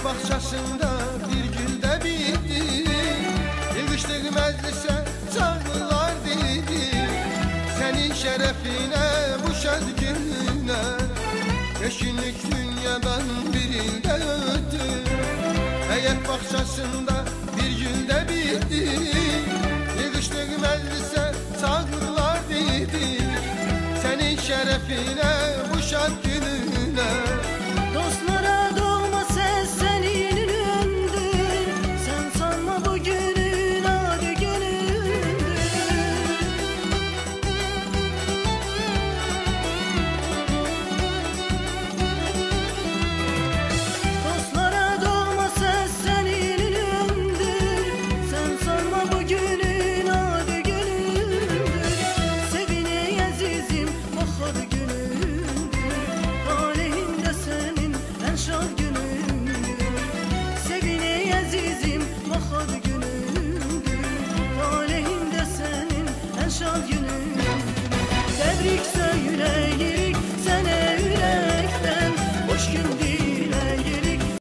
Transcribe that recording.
bahçesinde bir gülde bitti. Yığıştık meclise çağırlar dedi. Senin şerefine bu şad gününe 5 günlük dünyadan bir ilde öttü. Heyet bahçesinde bir gülde bitti. Yığıştık meclise çağırlar dedi. Senin şerefine bu şad gününe. Dostlara doğma ses senin ünündür. Sen sanma bu günün adı günündür. Dostlara doğma ses senin ünündür. Sen sanma bu günün adı günündür. Sevine azizim bahar günündür. Aleyhinde senin en şad günündür. Sevine azizim bahar günündür. Aleyhinde senin en şad günündür. Tebrik